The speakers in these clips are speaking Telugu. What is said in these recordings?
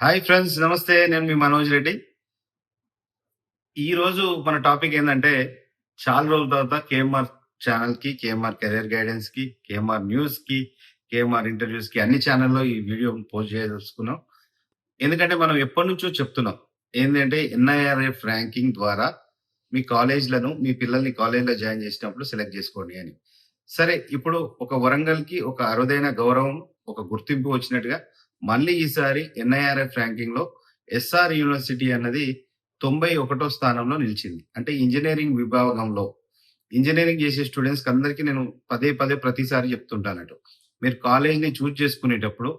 హాయ్ ఫ్రెండ్స్, నమస్తే. నేను మీ మనోజ్ రెడ్డి. ఈ రోజు మన టాపిక్ ఏందంటే, చాలా రోజుల తర్వాత కేఎంఆర్ ఛానెల్‌కి, కేఎంఆర్ కెరియర్ గైడెన్స్‌కి, కేఎంఆర్ న్యూస్‌కి, కేఎంఆర్ ఇంటర్వ్యూస్‌కి అన్ని ఛానెల్‌లో ఈ వీడియో పోస్ట్ చేయదలుచుకున్నాం. ఎందుకంటే మనం ఎప్పటినుంచో చెప్తున్నాం. ఏందంటే ఎన్ఐఆర్ఎఫ్ ర్యాంకింగ్ ద్వారా మీ కాలేజ్‌లను, మీ పిల్లల్ని కాలేజ్‌లో జాయిన్ చేసినప్పుడు సెలెక్ట్ చేసుకోండి అని. సరే, ఇప్పుడు ఒక వరంగల్‌కి ఒక అరుదైన గౌరవం, ఒక గుర్తింపు వచ్చినట్టుగా మళ్ళీ ఈసారి ఎన్ఐఆర్ఎఫ్ ర్యాంకింగ్‌లో ఎస్ఆర్ యూనివర్సిటీ అన్నది 91 స్థానంలో నిలిచింది. అంటే ఇంజినీరింగ్ విభాగంలో ఇంజినీరింగ్ చేసే స్టూడెంట్స్‌కి అందరికీ నేను పదే పదే ప్రతిసారి చెప్తుంటానటు. మీరు కాలేజ్‌ని చూజ్ చేసుకునేటప్పుడు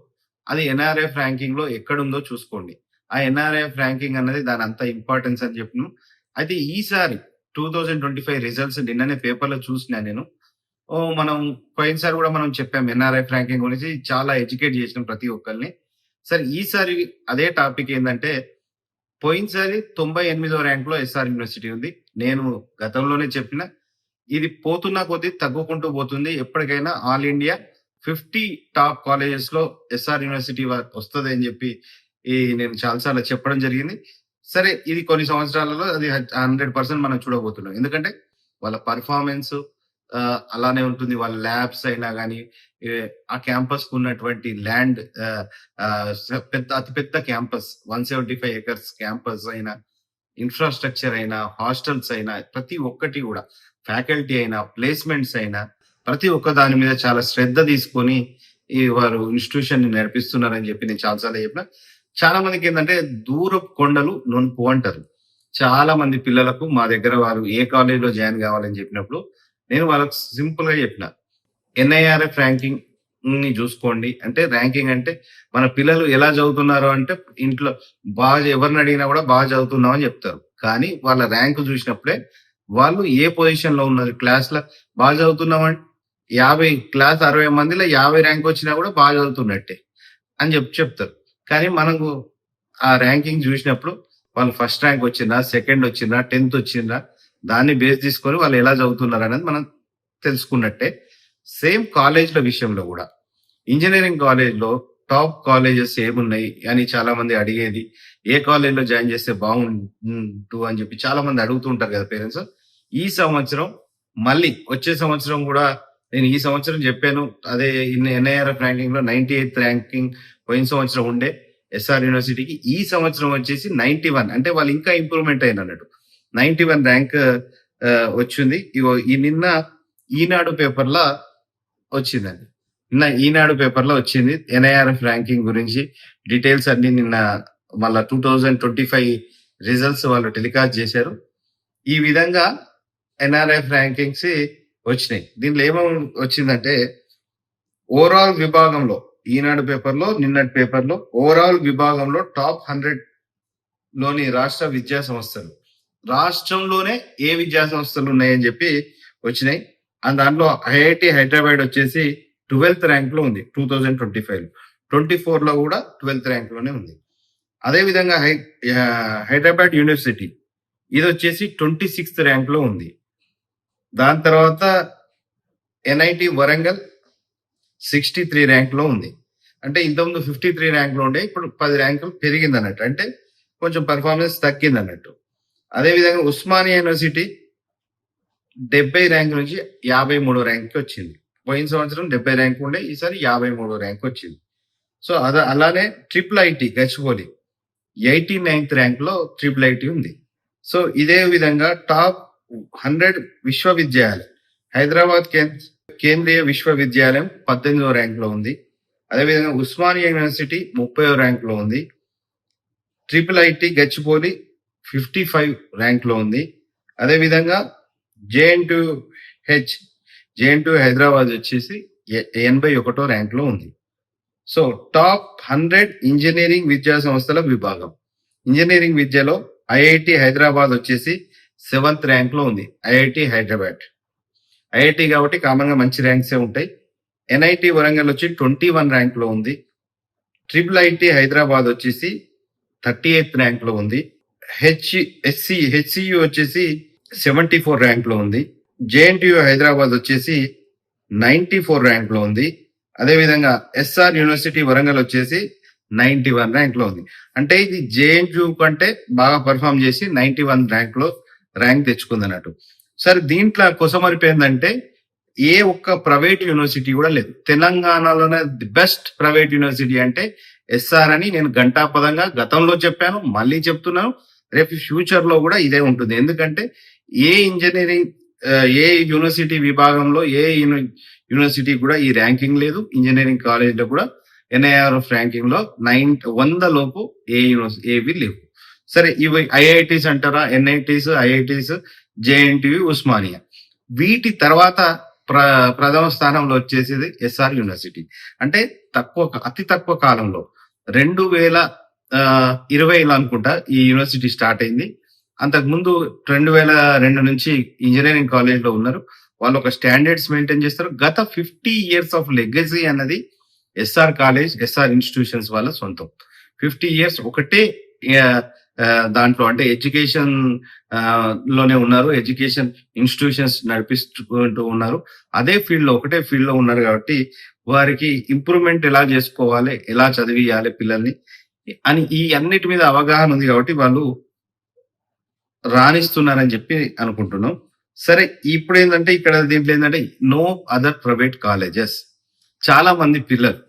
అది ఎన్ఆర్ఎఫ్ ర్యాంకింగ్‌లో ఎక్కడుందో చూసుకోండి. ఆ ఎన్ఆర్ఎఫ్ ర్యాంకింగ్ అన్నది దాని అంత ఇంపార్టెన్స్ అని చెప్పినాం. అయితే ఈసారి 2025 రిజల్ట్స్ నిన్ననే పేపర్‌లో చూసినా నేను. మనం పోయినసారి కూడా మనం చెప్పాం ఎన్ఆర్ఎఫ్ ర్యాంకింగ్ గురించి చాలా ఎడ్యుకేట్ చేసినాం ప్రతి ఒక్కరిని. సరే, ఈసారి అదే టాపిక్ ఏందంటే, పోయినసారి 98వ ర్యాంక్‌లో ఎస్ఆర్ యూనివర్సిటీ ఉంది. నేను గతంలోనే చెప్పిన, ఇది పోతున్న కొద్దీ తగ్గుకుంటూ పోతుంది. ఎప్పటికైనా ఆల్ ఇండియా 50 టాప్ కాలేజెస్‌లో ఎస్ఆర్ యూనివర్సిటీ వస్తదని చెప్పి నేను చాలా సార్లు చెప్పడం జరిగింది. సరే, ఇది కొన్ని సంవత్సరాలలో అది 100% మనం చూడబోతున్నాం. ఎందుకంటే వాళ్ళ పెర్ఫార్మన్స్ అలానే ఉంటుంది. వాళ్ళ ల్యాబ్స్ అయినా గాని, ఆ క్యాంపస్‌కు ఉన్నటువంటి ల్యాండ్ అతిపెద్ద క్యాంపస్ 175 ఎకర్స్ క్యాంపస్ అయినా, ఇన్‌ఫ్రాస్ట్రక్చర్ అయినా, హాస్టల్స్ అయినా, ప్రతి ఒక్కటి గూడా ఫ్యాకల్టీ అయినా, ప్లేస్‌మెంట్స్ అయినా, ప్రతి ఒక్క దాని మీద చాలా శ్రద్ధ తీసుకొని వారు ఇన్‌స్టిట్యూషన్‌ని నడిపిస్తున్నారని చెప్పి నేను చాలా సార్లు చెప్పిన. చాలా మందికేందంటే దూరపు కొండలు నునుపు అంటారు. చాలా మంది పిల్లలకు మా దగ్గర వారు ఏ కాలేజ్‌లో జాయిన్ కావాలని చెప్పినప్పుడు నేను వాళ్ళకి సింపుల్‌గా చెప్పిన. ఎన్ఐఆర్ఎఫ్ ర్యాంకింగ్‌ని చూసుకోండి. అంటే ర్యాంకింగ్ అంటే మన పిల్లలు ఎలా చదువుతున్నారు అంటే ఇంట్లో ఎవరిని అడిగినా కూడా బాగా చదువుతున్నాం అని చెప్తారు. కానీ వాళ్ళ ర్యాంక్ చూసినప్పుడే వాళ్ళు ఏ పొజిషన్‌లో ఉన్నారు క్లాస్‌లో బాగా చదువుతున్నామంటే 50 క్లాస్ 60 మందిలో 50 ర్యాంక్ వచ్చినా కూడా బాగా చదువుతున్నట్టే అని చెప్తారు. కానీ మనకు ఆ ర్యాంకింగ్ చూసినప్పుడు వాళ్ళు ఫస్ట్ ర్యాంక్ వచ్చిందా, సెకండ్ వచ్చిందా, 10థ్ వచ్చిందా, దాన్ని బేస్ తీసుకొని వాళ్ళు ఎలా చదువుతున్నారు అనేది మనం తెలుసుకున్నట్టే. సేమ్ కాలేజ్ల విషయంలో కూడా ఇంజినీరింగ్ కాలేజ్‌లో టాప్ కాలేజెస్ ఏమున్నాయి అని చాలా మంది అడిగేది. ఏ కాలేజ్‌లో జాయిన్ చేస్తే బాగుండు అని చెప్పి చాలా మంది అడుగుతూ ఉంటారు కదా పేరెంట్స్. ఈ సంవత్సరం మళ్ళీ వచ్చే సంవత్సరం కూడా నేను ఈ సంవత్సరం చెప్పాను. అదే ఎన్ఐఆర్ఎఫ్ ర్యాంకింగ్‌లో 98th ర్యాంకింగ్ పోయిన సంవత్సరం ఉండే ఎస్ఆర్ యూనివర్సిటీకి ఈ సంవత్సరం వచ్చేసి 91, అంటే వాళ్ళు ఇంకా ఇంప్రూవ్‌మెంట్ అన్నట్టు. 91 ర్యాంక్ వచ్చింది. నిన్న ఈనాడు పేపర్‌లో వచ్చిందండి. నిన్న ఈనాడు పేపర్‌లో వచ్చింది. ఎన్ఐఆర్ఎఫ్ ర్యాంకింగ్ గురించి డీటెయిల్స్ అన్ని నిన్న మళ్ళా 2025 రిజల్ట్స్ వాళ్ళు టెలికాస్ట్ చేశారు. ఈ విధంగా ఎన్ఆర్ఎఫ్ ర్యాంకింగ్స్ వచ్చినాయి. దీనిలో ఏమేమి వచ్చిందంటే, ఓవరాల్ విభాగంలో ఈనాడు పేపర్‌లో, నిన్నటి పేపర్‌లో ఓవరాల్ విభాగంలో టాప్ 100 లోని రాష్ట్ర విద్యా సంస్థలు, రాష్ట్రంలోనే ఏ విద్యా సంస్థలు ఉన్నాయని చెప్పి వచ్చినాయి. దాంట్లో ఐఐటి హైదరాబాద్ వచ్చేసి 12th ర్యాంక్ లో ఉంది 2025. 24 లో కూడా 12th ర్యాంక్ లోనే ఉంది. అదే విధంగా హైదరాబాద్ యూనివర్సిటీ ఇది వచ్చేసి 26th ర్యాంక్ లో ఉంది. దాని తర్వాత ఎన్ఐటి వరంగల్ 63 ర్యాంక్ లో ఉంది. అంటే ఇంతకుముందు 53 ర్యాంక్ లో ఉండే, ఇప్పుడు 10 ర్యాంకులు పెరిగింది అన్నట్టు. అంటే కొంచెం పర్ఫార్మెన్స్ తగ్గింది అన్నట్టు. అదేవిధంగా ఉస్మానియా యూనివర్సిటీ 70 ర్యాంక్ నుంచి 53 ర్యాంక్ వచ్చింది. పోయిన సంవత్సరం 70 ర్యాంక్ ఉండే, ఈసారి 53 ర్యాంక్ వచ్చింది. సో అలానే triple IT Gachibowli 89th rank లో ట్రిపుల్ ఐటి ఉంది. సో ఇదే విధంగా టాప్ 100 విశ్వవిద్యాలయం హైదరాబాద్ కేంద్రీయ విశ్వవిద్యాలయం 18వ ర్యాంక్ లో ఉంది. అదేవిధంగా ఉస్మానియా యూనివర్సిటీ 30వ ర్యాంక్ లో ఉంది. ట్రిపుల్ ఐటి గచ్చిబౌలి 55 ర్యాంక్ లో ఉంది. అదేవిధంగా జేఎన్‌టీయూ హైదరాబాద్ వచ్చేసి 81వ ర్యాంక్ లో ఉంది. సో టాప్ 100 ఇంజనీరింగ్ విద్యా సంస్థల విభాగం. ఇంజనీరింగ్ విద్యలో ఐఐటి హైదరాబాద్ వచ్చేసి 7th ర్యాంక్ లో ఉంది. ఐఐటి హైదరాబాద్ ఐఐటి కాబట్టి కామన్ గా మంచి ర్యాంక్సే ఉంటాయి. ఎన్ఐటి వరంగల్ వచ్చి 21 ర్యాంక్ లో ఉంది. ట్రిపుల్ ఐటి హైదరాబాద్ వచ్చేసి 38th ర్యాంక్ లో ఉంది. హెచ్సియు వచ్చేసి 74 ర్యాంక్ లో ఉంది. జేఎన్టీయూ హైదరాబాద్ వచ్చేసి 94 ర్యాంక్ లో ఉంది. అదేవిధంగా ఎస్ఆర్ యూనివర్సిటీ వరంగల్ వచ్చేసి 91 ర్యాంక్‌లో ఉంది. అంటే ఇది జేఎన్‌టీయూ కంటే బాగా పెర్ఫార్మ్ చేసి 91 ర్యాంక్‌లో ర్యాంక్ తెచ్చుకుందన్నట్టు. సరే దీంట్లో కొసమెరుపేందంటే ఏ ఒక్క ప్రైవేట్ యూనివర్సిటీ కూడా లేదు. తెలంగాణలోనే ది బెస్ట్ ప్రైవేట్ యూనివర్సిటీ అంటే ఎస్ఆర్ అని నేను ఘంటాపథంగా గతంలో చెప్పాను. మళ్ళీ చెప్తున్నాను. రేపు ఫ్యూచర్‌లో కూడా ఇదే ఉంటుంది. ఎందుకంటే ఏ ఇంజినీరింగ్ ఏ యూనివర్సిటీ విభాగంలో ఏ యూనివర్సిటీ కూడా ఈ ర్యాంకింగ్ లేదు. ఇంజినీరింగ్ కాలేజ్‌లో కూడా ఎన్ఐఆర్ఎఫ్ ర్యాంకింగ్ లో 100 లోపు ఏవి లేవు. సరే ఇవి ఐఐటీస్ అంటారా, ఎన్ఐటీస్, ఐఐటీస్, జేఎన్టీయూ, ఉస్మానియా. వీటి తర్వాత ప్రథమ స్థానంలో వచ్చేసేది ఎస్ఆర్ యూనివర్సిటీ. అంటే అతి తక్కువ కాలంలో 2020లో అనుకుంటా ఈ యూనివర్సిటీ స్టార్ట్ అయింది. అంతకుముందు 2002 నుంచి ఇంజనీరింగ్ కాలేజ్ లో ఉన్నారు. వాళ్ళు ఒక స్టాండర్డ్స్ మెయింటైన్ చేస్తారు. గత 50 ఇయర్స్ ఆఫ్ లెగసీ అన్నది ఎస్ఆర్ కాలేజ్, ఎస్ఆర్ ఇన్స్టిట్యూషన్స్ వాళ్ళ సొంతం. 50 ఇయర్స్ ఒకటే దాంట్లో అంటే ఎడ్యుకేషన్ లోనే ఉన్నారు. ఎడ్యుకేషన్ ఇన్స్టిట్యూషన్స్ నడిపిస్తూ ఉన్నారు. అదే ఫీల్డ్ లో ఒకటే ఫీల్డ్ లో ఉన్నారు కాబట్టి వారికి ఇంప్రూవ్మెంట్ ఎలా చేసుకోవాలి, ఎలా చదివియాలి పిల్లల్ని అని ఈ అన్నిటి మీద అవగాహన ఉంది కాబట్టి వాళ్ళు రాణిస్తున్నారని చెప్పి అనుకుంటున్నాం. సరే ఇప్పుడు ఏంటంటే ఇక్కడ దీంట్లో ఏంటంటే నో అదర్ ప్రైవేట్ కాలేజెస్. చాలా మంది పిల్లలు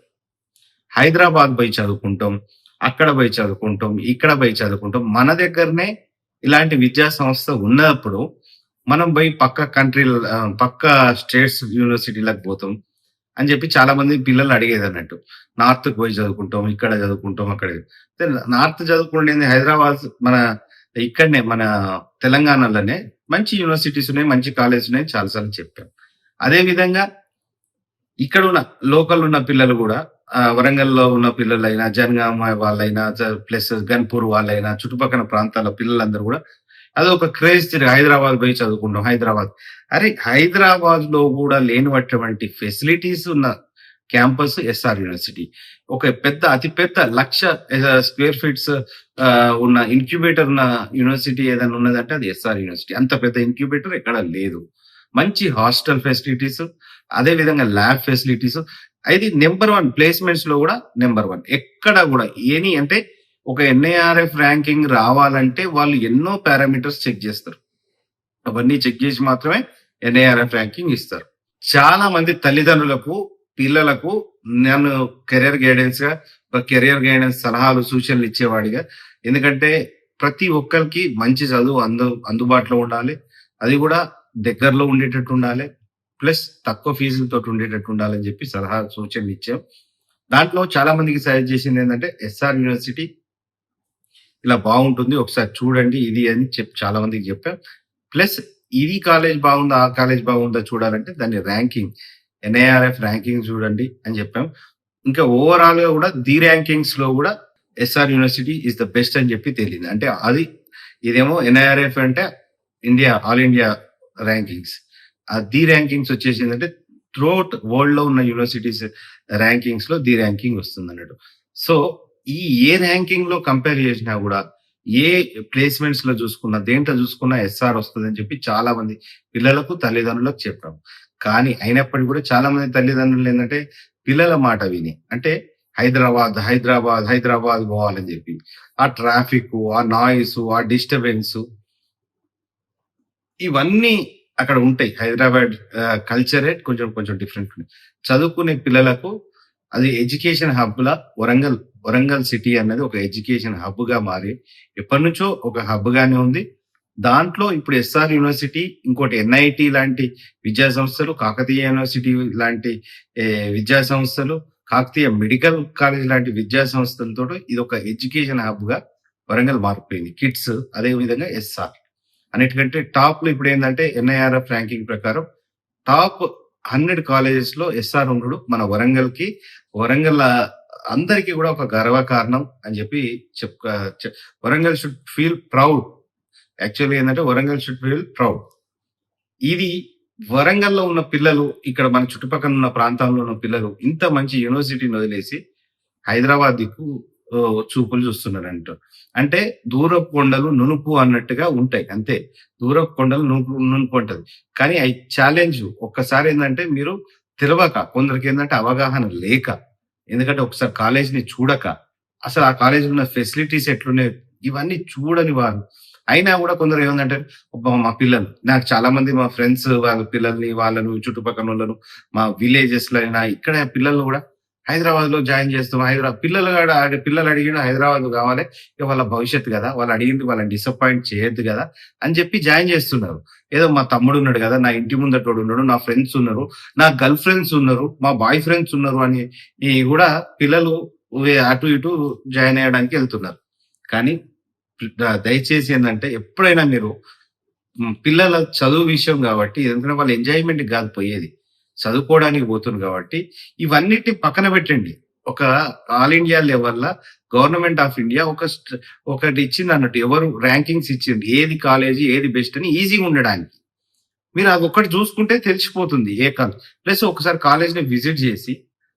హైదరాబాద్ పోయి చదువుకుంటాం, అక్కడ పోయి చదువుకుంటాం, ఇక్కడ పోయి చదువుకుంటాం. మన దగ్గరనే ఇలాంటి విద్యా సంస్థ ఉన్నప్పుడు మనం పోయి పక్క స్టేట్స్ యూనివర్సిటీలకు పోతాం అని చెప్పి చాలా మంది పిల్లలు అడిగేది అన్నట్టు. నార్త్ పోయి చదువుకుంటాం, ఇక్కడ చదువుకుంటాం, అక్కడ నార్త్ చదువుకుంటే హైదరాబాద్ ఇక్కడనే మన తెలంగాణలోనే మంచి యూనివర్సిటీస్ ఉన్నాయి, మంచి కాలేజ్ ఉన్నాయి, చాలాసార్లు చెప్పాం. అదే విధంగా ఇక్కడ ఉన్న లోకల్ ఉన్న పిల్లలు కూడా వరంగల్లో ఉన్న పిల్లలైనా, జనగామ వాళ్ళైనా, ప్లస్ గన్పూర్ వాళ్ళైనా, చుట్టుపక్కల ప్రాంతాల పిల్లలందరూ కూడా అదొక క్రేజ్ హైదరాబాద్ పోయి చదువుకుంటాం. అరే హైదరాబాద్ లో కూడా లేనటువంటి ఫెసిలిటీస్ ఉన్న క్యాంపస్ ఎస్ఆర్ యూనివర్సిటీ. ఒక అతిపెద్ద 1,00,000 స్క్వేర్ ఫీట్స్ ఉన్న ఇన్క్యుబేటర్ ఉన్న యూనివర్సిటీ ఏదైనా ఉన్నదంటే అది ఎస్ఆర్ యూనివర్సిటీ. అంత పెద్ద ఇన్క్యుబేటర్ ఎక్కడ లేదు. మంచి హాస్టల్ ఫెసిలిటీస్, అదే విధంగా ల్యాబ్ ఫెసిలిటీస్. అది నెంబర్ 1 ప్లేస్మెంట్స్ లో కూడా నెంబర్ 1. ఎక్కడ కూడా అంటే ఒక ఎన్ఐఆర్ఎఫ్ ర్యాంకింగ్ రావాలంటే వాళ్ళు ఎన్నో పారామీటర్స్ చెక్ చేస్తారు. అవన్నీ చెక్ చేసి మాత్రమే ఎన్ఐఆర్ఎఫ్ ర్యాంకింగ్ ఇస్తారు. చాలా మంది తల్లిదండ్రులకు, పిల్లలకు నేను కెరియర్ గైడెన్స్ సలహాలు, సూచనలు ఇచ్చేవాడిగా. ఎందుకంటే ప్రతి ఒక్కరికి మంచి చదువు అందుబాటులో ఉండాలి. అది కూడా దగ్గరలో ఉండేటట్టు ఉండాలి. ప్లస్ తక్కువ ఫీజులతో ఉండేటట్టు ఉండాలని చెప్పి సలహా, సూచనలు ఇచ్చాం. దాంట్లో చాలా మందికి సజెస్ట్ చేసింది ఏంటంటే ఎస్ఆర్ యూనివర్సిటీ ఇలా బాగుంటుంది, ఒకసారి చూడండి ఇది అని చాలా మందికి చెప్పాం. ప్లస్ ఇది కాలేజ్ బాగుందా, ఆ కాలేజ్ బాగుందా చూడాలంటే దాని ర్యాంకింగ్, ఎన్ఐఆర్ఎఫ్ ర్యాంకింగ్ చూడండి అని చెప్పాం. ఇంకా ఓవరాల్ గా కూడా ది ర్యాంకింగ్స్ లో కూడా SR university is the best అని చెప్పి తెలియదు. అంటే ఇదేమో ఎన్ఐఆర్ఎఫ్ అంటే all India rankings. The rankings వచ్చేసిందంటే త్రూఅవుట్ వరల్డ్ లో ఉన్న యూనివర్సిటీస్ ర్యాంకింగ్స్ లో ది ర్యాంకింగ్ వస్తుంది అన్నట్టు. సో ఏ ర్యాంకింగ్ లో కంపేర్ చేసినా కూడా, ఏ ప్లేస్మెంట్స్ లో చూసుకున్నా, దేంట్లో చూసుకున్నా ఎస్ఆర్ వస్తుంది అని చెప్పి చాలా మంది పిల్లలకు, తల్లిదండ్రులకు చెప్పాం. కానీ అయినప్పటికీ కూడా చాలా మంది తల్లిదండ్రులు ఏంటంటే పిల్లల మాట విని అంటే హైదరాబాద్ పోవాలని చెప్పి ఆ ట్రాఫిక్, ఆ నాయిస్, ఆ డిస్టర్బెన్స్ ఇవన్నీ అక్కడ ఉంటాయి. హైదరాబాద్ కల్చరే కొంచెం డిఫరెంట్ ఉంది. చదువుకునే పిల్లలకు అది ఎడ్యుకేషన్ హబ్ లా వరంగల్ సిటీ అనేది ఒక ఎడ్యుకేషన్ హబ్ గా మారి ఎప్పటి నుంచో ఒక హబ్ గానే ఉంది. దాంట్లో ఇప్పుడు ఎస్ఆర్ యూనివర్సిటీ, ఇంకోటి ఎన్ఐటి లాంటి విద్యా సంస్థలు, కాకతీయ యూనివర్సిటీ లాంటి విద్యా సంస్థలు, కాకతీయ మెడికల్ కాలేజ్ లాంటి విద్యా సంస్థలతో ఇది ఒక ఎడ్యుకేషన్ హబ్ గా వరంగల్ మారిపోయింది. కిడ్స్, అదే విధంగా ఎస్ఆర్ అన్నిటికంటే టాప్ లో ఇప్పుడు ఏంటంటే ఎన్ఐఆర్ఎఫ్ ర్యాంకింగ్ ప్రకారం టాప్ 100 కాలేజెస్ లో ఎస్ఆర్ ఉండడు మన వరంగల్ అందరికీ కూడా ఒక గర్వకారణం అని చెప్పి Warangal should feel proud. Actually ఏంటంటే వరంగల్ షుడ్ ఫీల్ ప్రౌడ్. ఇది వరంగల్లో ఉన్న పిల్లలు, ఇక్కడ మన చుట్టుపక్కల ఉన్న ప్రాంతాల్లో ఉన్న పిల్లలు ఇంత మంచి యూనివర్సిటీని వదిలేసి హైదరాబాద్ దిక్కు చూపులు చూస్తున్నారంట. అంటే దూరపు కొండలు నునుపు అన్నట్టుగా ఉంటాయి. అంతే, దూరపు కొండలు నునుపు ఉంటది. కానీ ఐ ఛాలెంజ్ ఒక్కసారి ఏంటంటే మీరు తెలియక, కొందరికి ఏంటంటే అవగాహన లేక, ఎందుకంటే ఒకసారి కాలేజీని చూడక అసలు ఆ కాలేజ్‌లో ఉన్న ఫెసిలిటీస్ ఎట్లున్నాయి, ఇవన్నీ చూడని వారు. అయినా గూడా కొందరు ఏమందంటే, అబ్బా! మా పిల్లలు నాకు చాలా మంది మా ఫ్రెండ్స్ వాళ్ళ పిల్లల్ని, వాళ్ళను చుట్టుపక్కనోళ్ళను, మా విలేజెస్‌లో అయినా ఇక్కడ పిల్లల్ని గూడా హైదరాబాద్‌లో జాయిన్ చేస్తాం. పిల్లలు గాడ పిల్లలు అడిగిన హైదరాబాద్ కావాలి. ఇక వాళ్ళ భవిష్యత్తు గదా! వాళ్ళు అడిగింది వాళ్ళని డిసప్పాయింట్ చేయొద్దు గదా! అని చెప్పి జాయిన్ చేస్తున్నారు. ఏదో మా తమ్ముడున్నాడు గదా! నా ఇంటి ముందటోడున్నాడు, నా ఫ్రెండ్స్ ఉన్నారు, నా గర్ల్ ఫ్రెండ్స్ ఉన్నారు, మా బాయ్ ఫ్రెండ్స్ ఉన్నారు అని గూడా పిల్లలు అటు ఇటు జాయిన్ అయ్యడానికి ఎళ్తున్నారు. కానీ దయచేసి ఏందంటే ఎప్పుడైనా మీరు పిల్లల చదువు విషయం గాబట్టి ఎందుకంటే వాళ్ళ ఎంజాయ్‌మెంట్‌కి గాదు పోయేది. చదువుకోవడానికి పోతుర్రు గాబట్టి ఇవన్నిటిని పక్కన పెట్టండి. ఒక ఆల్ ఇండియా లెవెల్‌ల గవర్నమెంట్ ఆఫ్ ఇండియా ఒకటి ఇచ్చిందన్నట్టు. ఎవరు ర్యాంకింగ్స్ ఇచ్చింది. ఏది కాలేజీ, ఏది బెస్ట్ అని ఈజీగా ఉండడానికి. మీరు అదొక్కటి చూసుకుంటే తెలిసిపోతుంది ఏ ప్లస్ ఒకసారి కాలేజ్‌ని విజిట్ జేసి,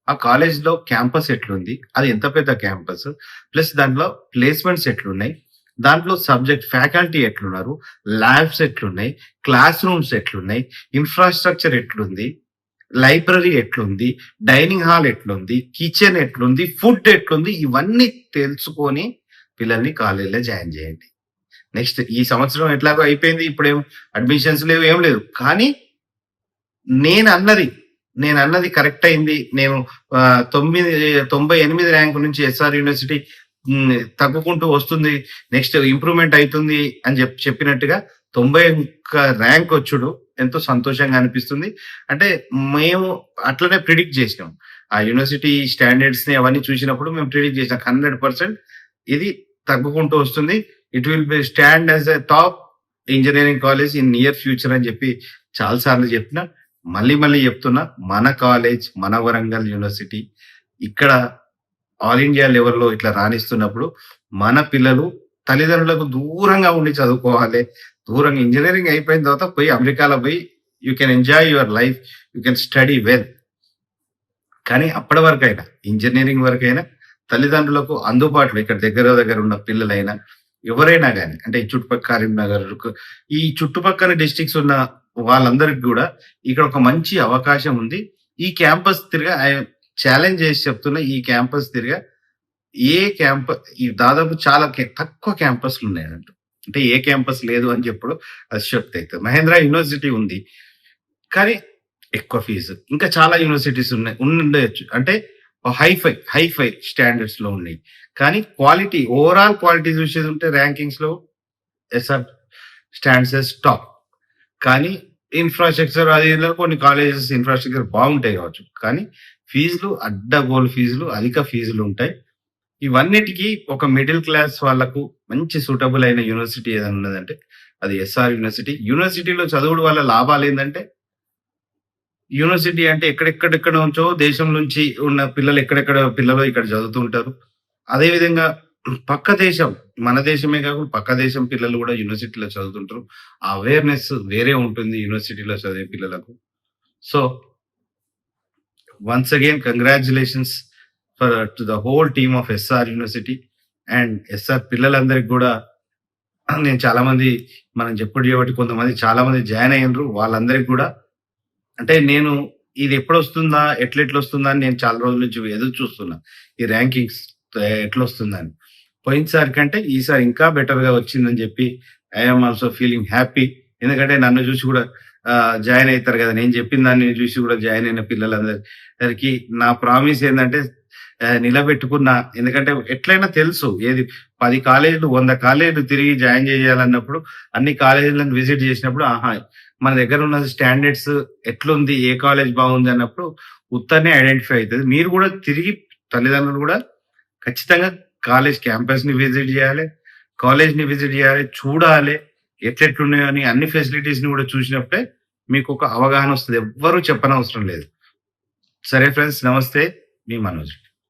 ఆ కాలేజ్‌లో క్యాంపస్ ఎట్లుంది? అది ఎంత పెద్ద క్యాంపస్? ప్లస్ దాంట్లో ప్లేస్‌మెంట్స్ ఎట్లున్నాయి? దాంట్లో సబ్జెక్ట్ ఫ్యాకల్టీ ఎట్లున్నారు? ల్యాబ్స్ ఎట్లున్నాయి? క్లాస్ రూమ్స్ ఎట్లున్నాయి? ఇన్‌ఫ్రాస్ట్రక్చర్ ఎట్లుంది? లైబ్రరీ ఎట్లుంది? డైనింగ్ హాల్ ఎట్లుంది? కిచెన్ ఎట్లుంది? ఫుడ్ ఎట్లుంది? ఇవన్నీ తెలుసుకొని పిల్లల్ని కాలేజ్‌లో జాయిన్ జేయండి. నెక్స్ట్ ఈ సంవత్సరం ఎట్లాగో అయిపోయింది. ఇప్పుడేం అడ్మిషన్స్ లేవు, ఏం లేదు. కానీ నేనన్నది, నేనన్నది కరెక్ట్ అయింది. నేను 98 ర్యాంక్ నుంచి ఎస్ఆర్ యూనివర్సిటీ తగ్గుకుంటూ వస్తుంది. నెక్స్ట్ ఇంప్రూవ్‌మెంట్ అయితుంది అని చెప్పినట్టుగా 91 ర్యాంక్ వచ్చుడు ఎంతో సంతోషంగా అనిపిస్తుంది. అంటే మేము అట్లనే ప్రిడిక్ట్ చేసినాం. ఆ యూనివర్సిటీ స్టాండర్డ్స్‌ని అవన్నీ చూసినప్పుడు మేము ప్రిడిక్ట్ చేసాం. 100% ఇది తగ్గుకుంటూ వస్తుంది. It will be stand as a top engineering college in near future అని చెప్పి చాలా సార్లు చెప్పినా. మళ్ళీ మళ్ళీ చెప్తున్నా. మన కాలేజ్, మన వరంగల్ యూనివర్సిటీ ఇక్కడ ఆల్ ఇండియా లెవెల్‌లో ఇట్లా రాణిస్తున్నప్పుడు మన పిల్లలు తల్లిదండ్రులకు దూరంగా ఉండి చదువుకోవాలి. దూరంగా ఇంజినీరింగ్ అయిపోయిన తర్వాత పోయి అమెరికాలో పోయి you can enjoy your life. You can study well. కానీ అప్పటి వరకైనా ఇంజినీరింగ్ వరకైనా తల్లిదండ్రులకు అందుబాటులో ఇక్కడ దగ్గర దగ్గర ఉన్న పిల్లలైనా ఎవరైనా గాని అంటే ఈ చుట్టుపక్కల కరీంనగర్ ఈ చుట్టుపక్కల డిస్ట్రిక్ట్స్ ఉన్న వాళ్ళందరికి గూడా ఇక్కడ ఒక మంచి అవకాశం ఉంది. ఈ క్యాంపస్ తిరిగా ఛాలెంజ్ చేసి చెప్తున్నా. ఈ క్యాంపస్ తిరిగా ఏ ఈ దాదాపు చాలా తక్కువ క్యాంపస్‌లున్నాయంట. అంటే ఏ క్యాంపస్ లేదు అని చెప్పుడు అతిశయోక్తి అయితది. మహేంద్ర యూనివర్సిటీ ఉంది. కానీ ఎక్కువ ఫీజు. ఇంకా చాలా యూనివర్సిటీస్ ఉండొచ్చు. అంటే హైఫై స్టాండర్డ్స్‌లో ఉన్నాయి. కానీ క్వాలిటీ ఓవరాల్ క్వాలిటీ చూసేదుంటే ర్యాంకింగ్స్‌లో ఎస్ఆర్ స్టాండ్స్ యాస్ టాప్. కానీ ఇన్‌ఫ్రాస్ట్రక్చర్ అది ఇదిలో కొన్ని కాలేజెస్ ఇన్‌ఫ్రాస్ట్రక్చర్ బాగుంటాయి కావచ్చు. కానీ ఫీజులు అడ్డగోలు ఫీజులు, అధిక ఫీజులుంటాయి. ఇవన్నిటికి ఒక మిడిల్ క్లాస్ వాళ్ళకు మంచి సూటబుల్ అయిన యూనివర్సిటీ ఏదైనా ఉన్నదంటే అది ఎస్ఆర్ యూనివర్సిటీ. యూనివర్సిటీలో చదువుడు వల్ల లాభాలేందంటే యూనివర్సిటీ అంటే ఎక్కడెక్కడెక్కడ నుంచో దేశం నుంచి ఉన్న పిల్లలు ఎక్కడెక్కడ పిల్లలు ఇక్కడ చదువుతూ ఉంటారు. అదే విధంగా పక్క దేశం, మన దేశమే కాకుండా పక్క దేశం పిల్లలు కూడా యూనివర్సిటీలో చదువుతుంటారు. ఆ అవేర్‌నెస్ వేరే ఉంటుంది యూనివర్సిటీలో చదివే పిల్లలకు. So, once again congratulations to the whole team of SR university and SR పిల్లలందరికి గూడా నేను చాలా మంది మనం చెప్పుడు కాబట్టి కొంతమంది చాలా మంది జాయిన్ అయ్యిండ్రు. వాళ్ళందరికి గూడా అంటే నేను ఇది ఎప్పుడొస్తుందా? ఎట్లొస్తుందా? అని నేను చాలా రోజుల నుంచి ఎదురు చూస్తున్నా. ఈ ర్యాంకింగ్స్ ఎట్లొస్తుందని. పోయినసారి కంటే ఈసారి ఇంకా బెటర్‌గా వచ్చిందని చెప్పి I am also feeling happy. ఎందుకంటే నన్ను చూసి కూడా జాయిన్ అయితారు కదా! నేను చెప్పిన దాన్ని చూసి కూడా జాయిన్ అయిన పిల్లలందరికి నా ప్రామిస్ ఏందంటే నిలబెట్టుకున్నా. ఎందుకంటే ఎట్లైనా తెలుసు ఏది 10 కాలేజీలు, 100 కాలేజీలు తిరిగి జాయిన్ చేయాలన్నప్పుడు అన్ని కాలేజీలను విజిట్ చేసినప్పుడు ఆహా! మన దగ్గర ఉన్న స్టాండర్డ్స్ ఎట్లుంది? ఏ కాలేజ్ బాగుంది? అన్నప్పుడు ఉత్తనే ఐడెంటిఫై అయితది. మీరు కూడా తిరిగి తల్లిదండ్రులు కూడా ఖచ్చితంగా కాలేజ్ క్యాంపస్‌ని విజిట్ చేయాలి. కాలేజ్‌ని విజిట్ చేయాలి. చూడాలి. ఎట్లెట్లున్నాయో అని అన్ని ఫెసిలిటీస్‌ని కూడా చూసినప్పుడే మీకొక అవగాహన వస్తది. ఎవ్వరు చెప్పనవసరం లేదు. సరే ఫ్రెండ్స్ నమస్తే. మీ మనోజ్.